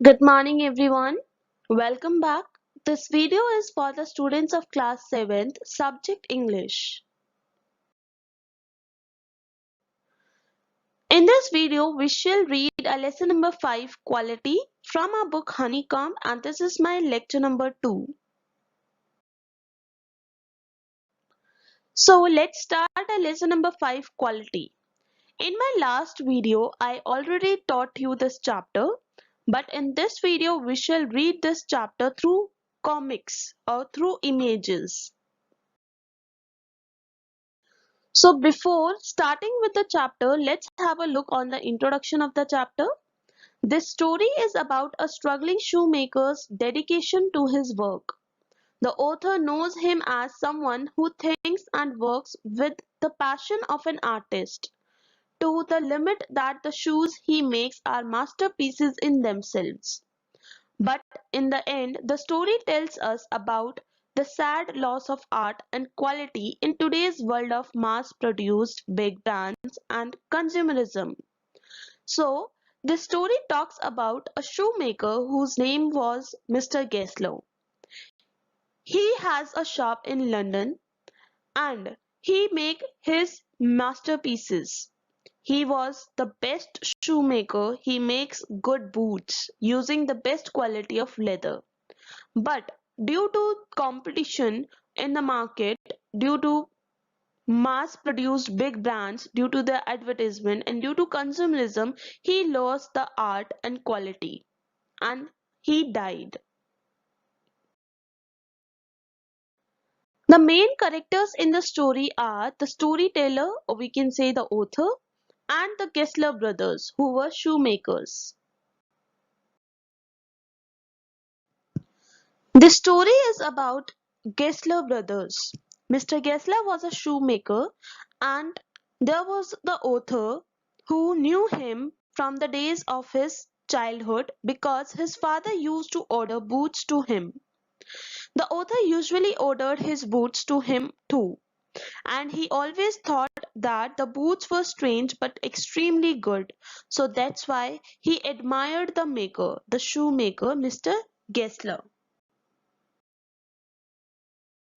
Good morning everyone. Welcome back. This video is for the students of class 7th, subject English. In this video, we shall read a lesson number 5, Quality, from our book Honeycomb, and this is my lecture number 2. So let's start our lesson number 5, Quality. In my last video, I already taught you this chapter, but in this video, we shall read this chapter through comics or through images. So before starting with the chapter, let's have a look on the introduction of the chapter. This story is about a struggling shoemaker's dedication to his work. The author knows him as someone who thinks and works with the passion of an artist, to the limit that the shoes he makes are masterpieces in themselves. But in the end, the story tells us about the sad loss of art and quality in today's world of mass-produced big brands and consumerism. So, this story talks about a shoemaker whose name was Mr. Gessler. He has a shop in London and he make his masterpieces. He was the best shoemaker. He makes good boots using the best quality of leather. But due to competition in the market, due to mass produced big brands, due to the advertisement, and due to consumerism, he lost the art and quality and he died. The main characters in the story are the storyteller, or we can say the author, and the Gessler brothers, who were shoemakers. The story is about Gessler brothers. Mr. Gessler was a shoemaker, and there was the author who knew him from the days of his childhood because his father used to order boots to him. The author usually ordered his boots to him too, and he always thought that the boots were strange but extremely good. So that's why he admired the maker, the shoemaker, Mr. Gessler.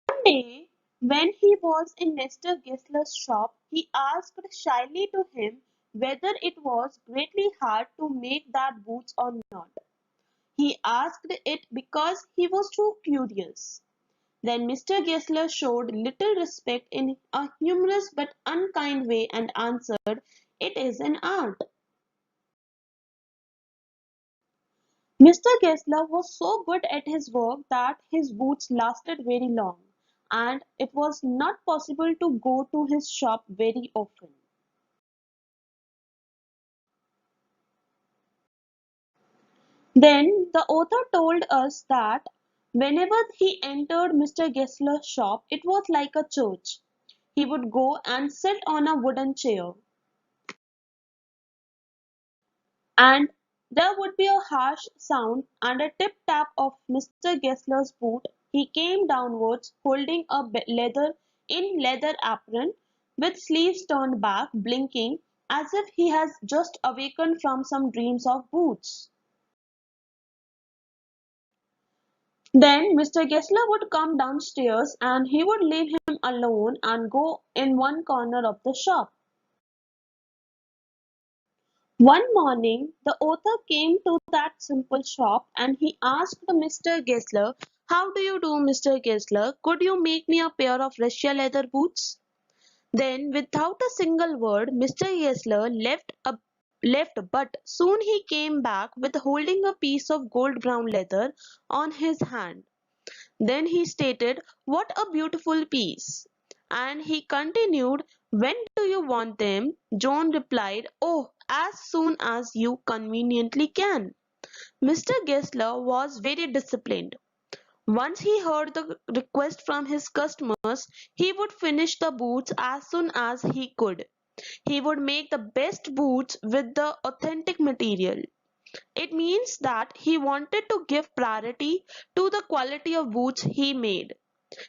One day, when he was in Mr. Gessler's shop, he asked shyly to him whether it was greatly hard to make that boots or not. He asked it because he was too curious. Then Mr. Gessler showed little respect in a humorous but unkind way and answered, "It is an art." Mr. Gessler was so good at his work that his boots lasted very long, and it was not possible to go to his shop very often. Then the author told us that whenever he entered Mr. Gessler's shop, it was like a church. He would go and sit on a wooden chair, and there would be a harsh sound and a tip-tap of Mr. Gessler's boot. He came downwards, holding a leather apron with sleeves turned back, blinking as if he has just awakened from some dreams of boots. Then Mr. Gessler would come downstairs and he would leave him alone and go in one corner of the shop. One morning the author came to that simple shop and he asked Mr. Gessler, "How do you do, Mr. Gessler? Could you make me a pair of Russia leather boots?" Then, without a single word, Mr. Gessler left, but soon he came back with holding a piece of gold brown leather on his hand. Then he stated, "What a beautiful piece!" And he continued, "When do you want them?" John replied, "Oh, as soon as you conveniently can." Mr. Gessler was very disciplined. Once he heard the request from his customers, he would finish the boots as soon as he could. He would make the best boots with the authentic material. It means that he wanted to give priority to the quality of boots he made.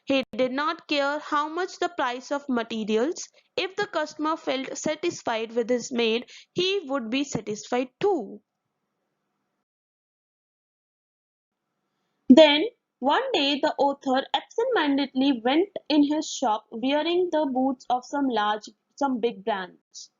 He did not care how much the price of materials. If the customer felt satisfied with his made, he would be satisfied too. Then one day the author absent-mindedly went in his shop wearing the boots of some big brands.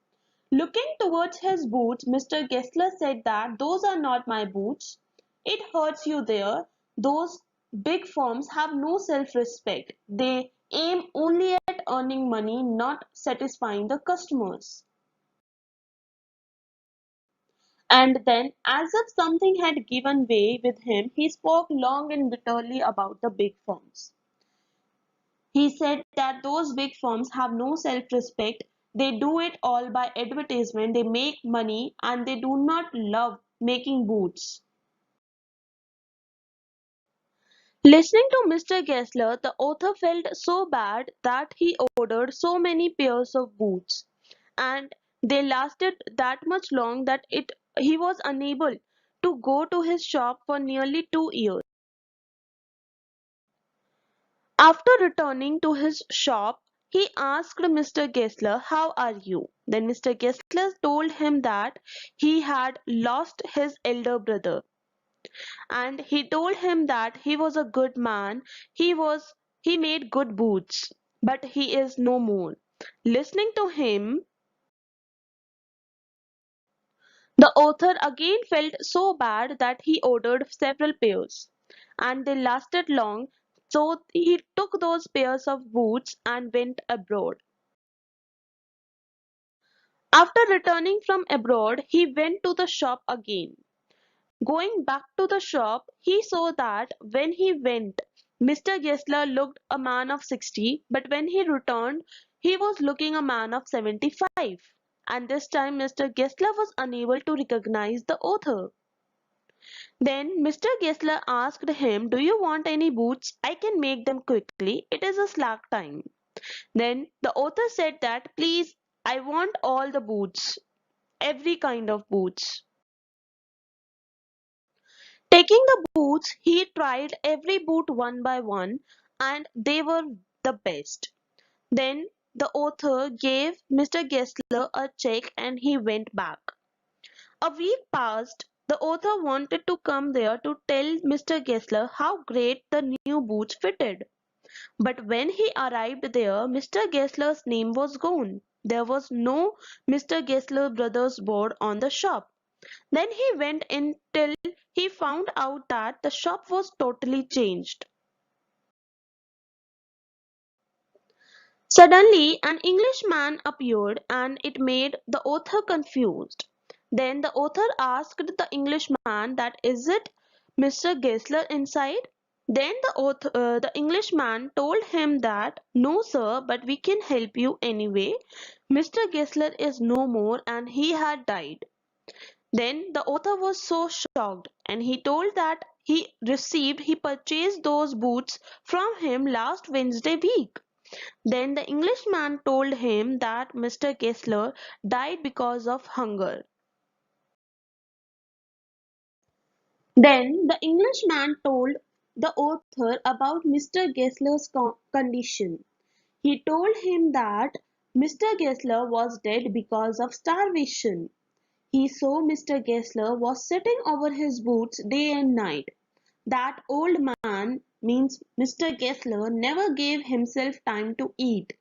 Looking towards his boots, Mr. Gessler said that those are not my boots. It hurts you there. Those big firms have no self-respect. They aim only at earning money, not satisfying the customers. And then, as if something had given way with him, he spoke long and bitterly about the big firms. He said that those big firms have no self-respect. They do it all by advertisement. They make money and they do not love making boots. Listening to Mr. Gessler, the author felt so bad that he ordered so many pairs of boots, and they lasted that much long that it he was unable to go to his shop for nearly 2 years. After returning to his shop, he asked Mr. Gessler, "How are you?" Then Mr. Gessler told him that he had lost his elder brother, and he told him that he was a good man. He made good boots, but he is no more. Listening to him, the author again felt so bad that he ordered several pairs, and they lasted long. So he took those pairs of boots and went abroad. After returning from abroad, he went to the shop again. Going back to the shop, he saw that when he went, Mr. Gessler looked a man of 60, but when he returned, he was looking a man of 75. And this time, Mr. Gessler was unable to recognize the author. Then Mr. Gessler asked him, "Do you want any boots? I can make them quickly. It is a slack time." Then the author said that, "Please, I want all the boots, every kind of boots." Taking the boots, he tried every boot one by one, and they were the best. Then the author gave Mr. Gessler a check and he went back. A week passed. The author wanted to come there to tell Mr. Gessler how great the new boots fitted. But when he arrived there, Mr. Gessler's name was gone. There was no Mr. Gessler Brothers board on the shop. Then he went in till he found out that the shop was totally changed. Suddenly an Englishman appeared and it made the author confused. Then the author asked the Englishman that, "Is it Mr. Gessler inside?" Then the Englishman told him that, "No sir, but we can help you anyway. Mr. Gessler is no more and he had died." Then the author was so shocked, and he told that he purchased those boots from him last Wednesday week. Then the Englishman told him that Mr. Gessler died because of hunger. Then the Englishman told the author about Mr. Gessler's condition. He told him that Mr. Gessler was dead because of starvation. He saw Mr. Gessler was sitting over his boots day and night. That old man means Mr. Gessler never gave himself time to eat.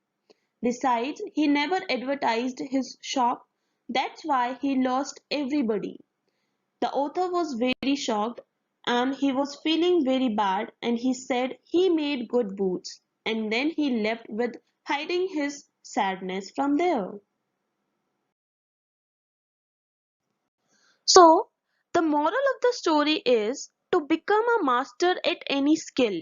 Besides, he never advertised his shop. That's why he lost everybody. The author was very shocked and he was feeling very bad, and he said he made good boots, and then he left with hiding his sadness from there. So, the moral of the story is to become a master at any skill.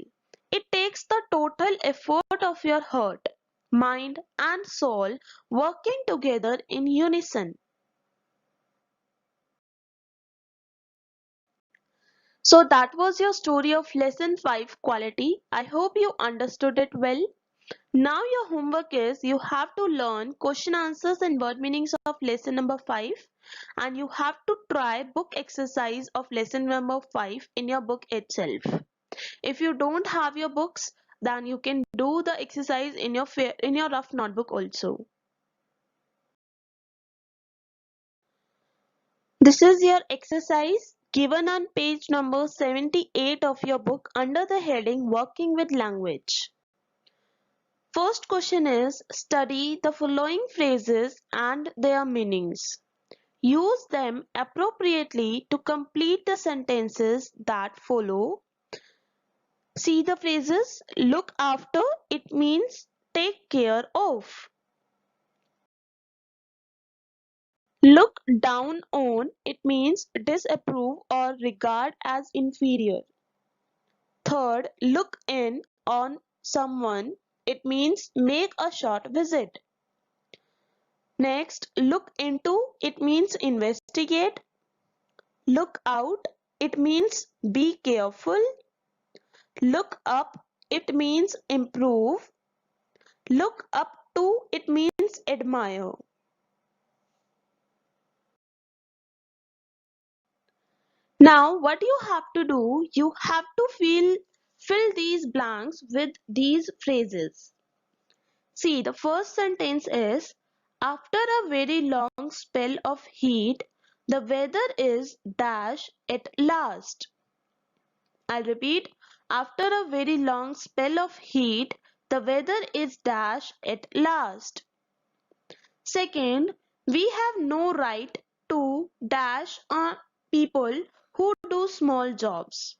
It takes the total effort of your heart, mind, and soul working together in unison. So, that was your story of Lesson 5 Quality. I hope you understood it well. Now, your homework is you have to learn question answers and word meanings of lesson number 5, and you have to try book exercise of lesson number 5 in your book itself. If you don't have your books, then you can do the exercise in your rough notebook also. This is your exercise. given on page number 78 of your book under the heading Working with Language. First question is, study the following phrases and their meanings. Use them appropriately to complete the sentences that follow. See the phrases. Look after, it means take care of. Look down on, it means disapprove or regard as inferior. Third, look in on someone, it means make a short visit. Next, look into, it means investigate. Look out, it means be careful. Look up, it means improve. Look up to, it means admire. Now, what you have to do, you have to fill these blanks with these phrases. See, the first sentence is, after a very long spell of heat, the weather is dash at last. I'll repeat, after a very long spell of heat, the weather is dash at last. Second, we have no right to dash on people who do small jobs.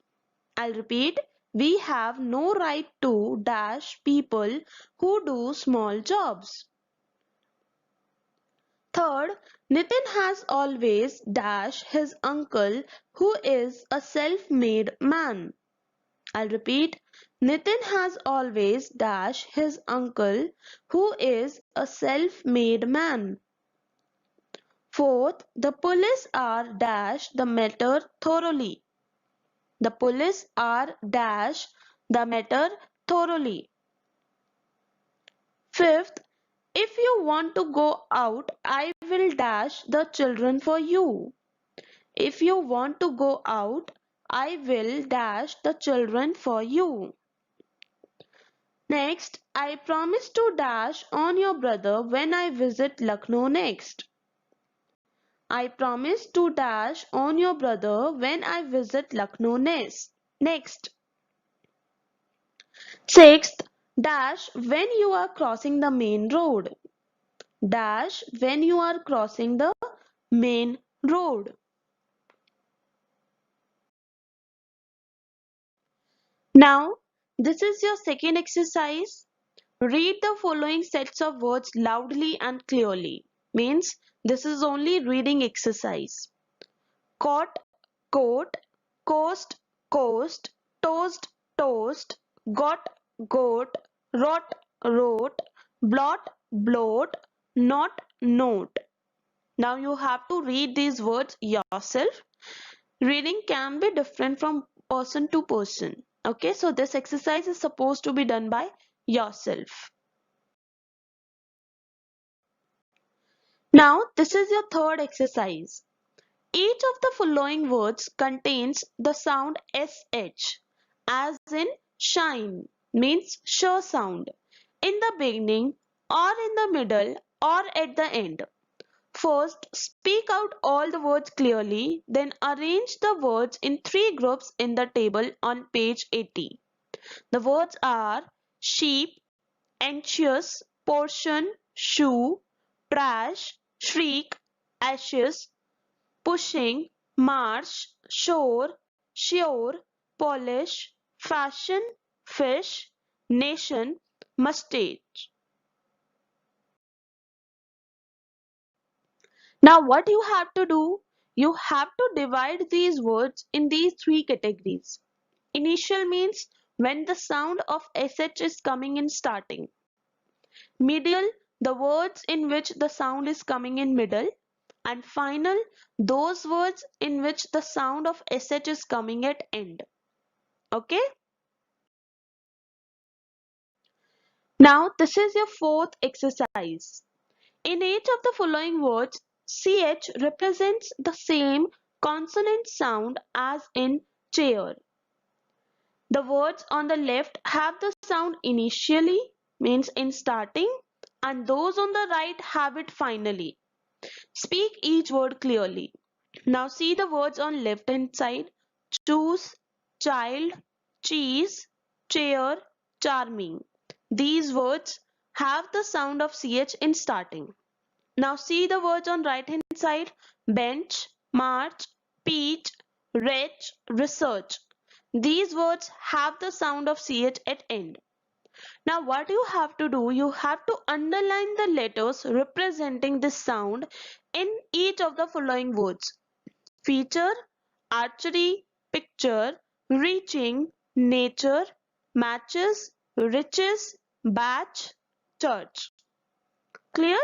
I'll repeat, we have no right to dash people who do small jobs. Third, Nitin has always dash his uncle who is a self-made man. I'll repeat, Nitin has always dash his uncle who is a self-made man. Fourth, the police are dash the matter thoroughly. The police are dash the matter thoroughly. Fifth, if you want to go out, I will dash the children for you. If you want to go out, I will dash the children for you. Next, I promise to dash on your brother when I visit Lucknow next. I promise to dash on your brother when I visit Lucknow next. Sixth, dash when you are crossing the main road. Dash when you are crossing the main road. Now, this is your second exercise. Read the following sets of words loudly and clearly. Means this is only reading exercise. Caught, coat, coast, coast, toast, toast, got, goat, rot, wrote, blot, bloat, not, note. Now you have to read these words yourself. Reading can be different from person to person. Okay, so this exercise is supposed to be done by yourself. Now, this is your third exercise. Each of the following words contains the sound sh, as in shine, means sure sound, in the beginning or in the middle or at the end. First, speak out all the words clearly, then arrange the words in three groups in the table on page 80. The words are sheep, anxious, portion, shoe, trash, shriek, ashes, pushing, march, shore, sure, polish, fashion, fish, nation, mustache. Now what you have to do? You have to divide these words in these three categories. Initial means when the sound of sh is coming in starting. Medial, the words in which the sound is coming in middle. And final, those words in which the sound of sh is coming at end. Okay? Now this is your fourth exercise. In each of the following words, ch represents the same consonant sound as in chair. The words on the left have the sound initially, means in starting, and those on the right have it finally. Speak each word clearly. Now see the words on left hand side. Choose, child, cheese, chair, charming. These words have the sound of ch in starting. Now see the words on right hand side. Bench, march, peach, wretch, research. These words have the sound of ch at end. Now what you have to do, you have to underline the letters representing this sound in each of the following words. Feature, archery, picture, reaching, nature, matches, riches, batch, church. Clear?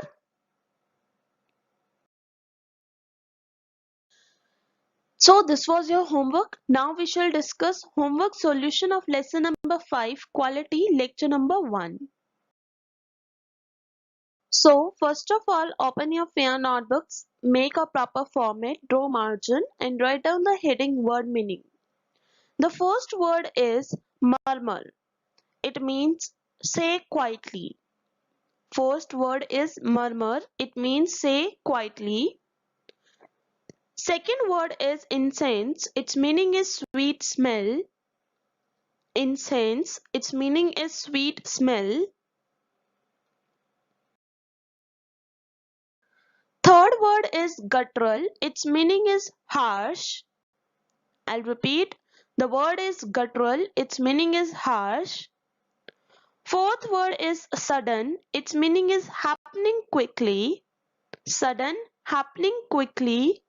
So this was your homework. Now we shall discuss homework solution of lesson number 5, quality, lecture number 1. So first of all, open your fair notebooks, make a proper format, draw margin and write down the heading word meaning. The first word is murmur. It means say quietly. First word is murmur. It means say quietly. Second word is incense. Its meaning is sweet smell. Incense. Its meaning is sweet smell. Third word is guttural. Its meaning is harsh. I'll repeat. The word is guttural. Its meaning is harsh. Fourth word is sudden. Its meaning is happening quickly. Sudden, happening quickly.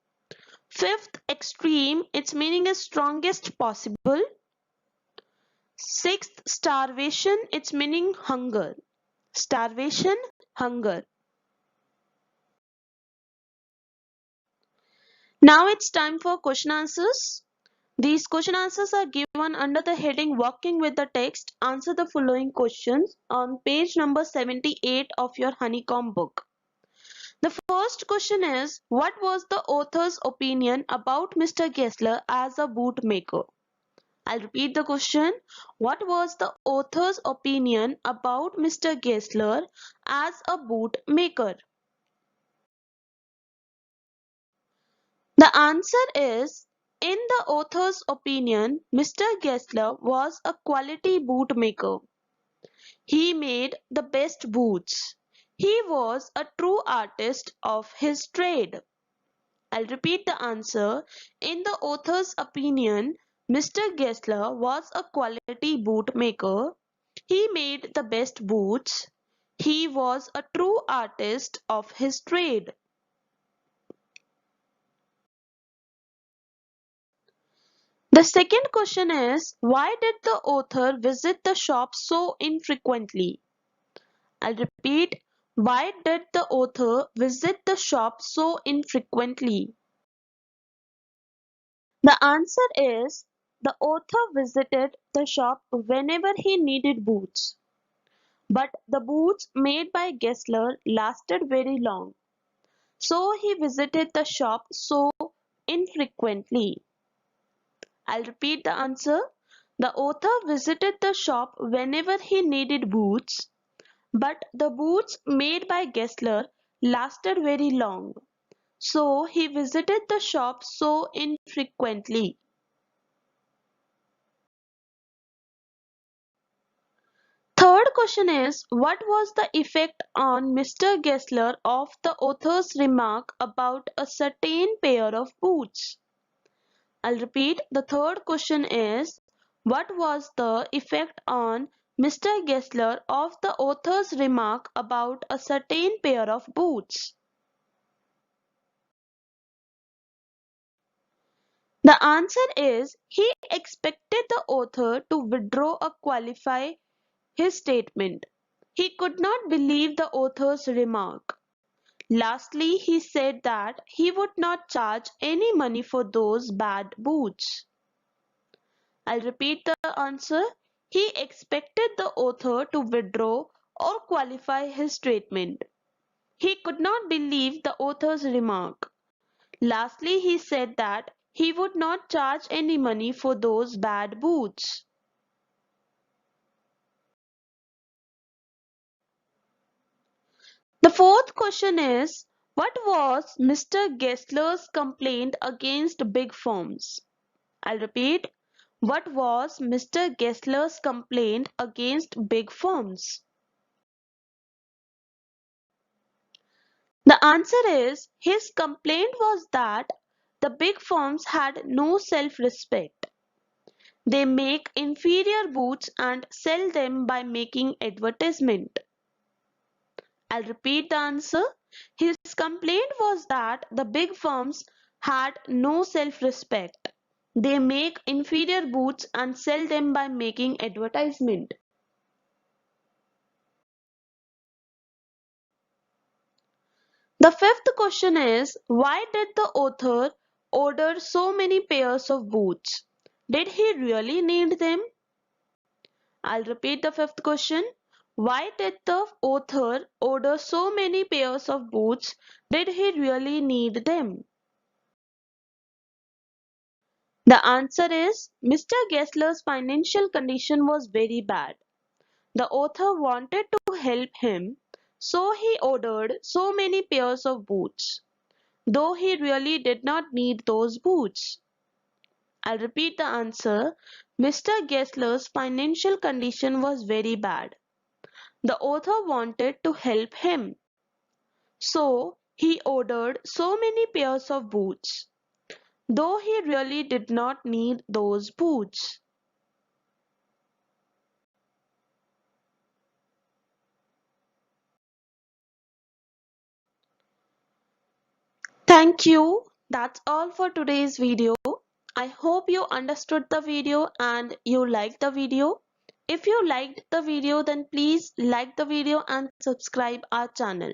Fifth, extreme. Its meaning is strongest possible. Sixth, starvation. Its meaning hunger. Starvation, hunger. Now it's time for question answers. These question answers are given under the heading Working with the Text. Answer the following questions on page number 78 of your Honeycomb book. The first question is, what was the author's opinion about Mr. Gessler as a bootmaker? I'll repeat the question. What was the author's opinion about Mr. Gessler as a bootmaker? The answer is, in the author's opinion, Mr. Gessler was a quality bootmaker. He made the best boots. He was a true artist of his trade. I'll repeat the answer. In the author's opinion, Mr. Gessler was a quality bootmaker. He made the best boots. He was a true artist of his trade. The second question is, why did the author visit the shop so infrequently? I'll repeat. Why did the author visit the shop so infrequently? The answer is, the author visited the shop whenever he needed boots. But the boots made by Gessler lasted very long, so he visited the shop so infrequently. I'll repeat the answer. The author visited the shop whenever he needed boots, but the boots made by Gessler lasted very long, so he visited the shop so infrequently. Third question is, what was the effect on Mr. Gessler of the author's remark about a certain pair of boots? I'll repeat. The third question is, what was the effect on Mr. Gessler of the author's remark about a certain pair of boots? The answer is, he expected the author to withdraw or qualify his statement. He could not believe the author's remark. Lastly, he said that he would not charge any money for those bad boots. I'll repeat the answer. He expected the author to withdraw or qualify his statement. He could not believe the author's remark. Lastly, he said that he would not charge any money for those bad boots. The fourth question is, What was Mr. Gessler's complaint against big firms? I'll repeat. What was Mr. Gessler's complaint against big firms? The answer is his complaint was that the big firms had no self-respect. They make inferior boots and sell them by making advertisement. I'll repeat the answer. His complaint was that the big firms had no self-respect. They make inferior boots and sell them by making advertisement. The fifth question is, why did the author order so many pairs of boots? Did he really need them? I'll repeat the fifth question. Why did the author order so many pairs of boots? Did he really need them? The answer is Mr. Gessler's financial condition was very bad. The author wanted to help him, so he ordered so many pairs of boots, though he really did not need those boots. I'll repeat the answer. Mr. Gessler's financial condition was very bad. The author wanted to help him, so he ordered so many pairs of boots, though he really did not need those boots. Thank you. That's all for today's video. I hope you understood the video and you liked the video. If you liked the video, then please like the video and subscribe our channel.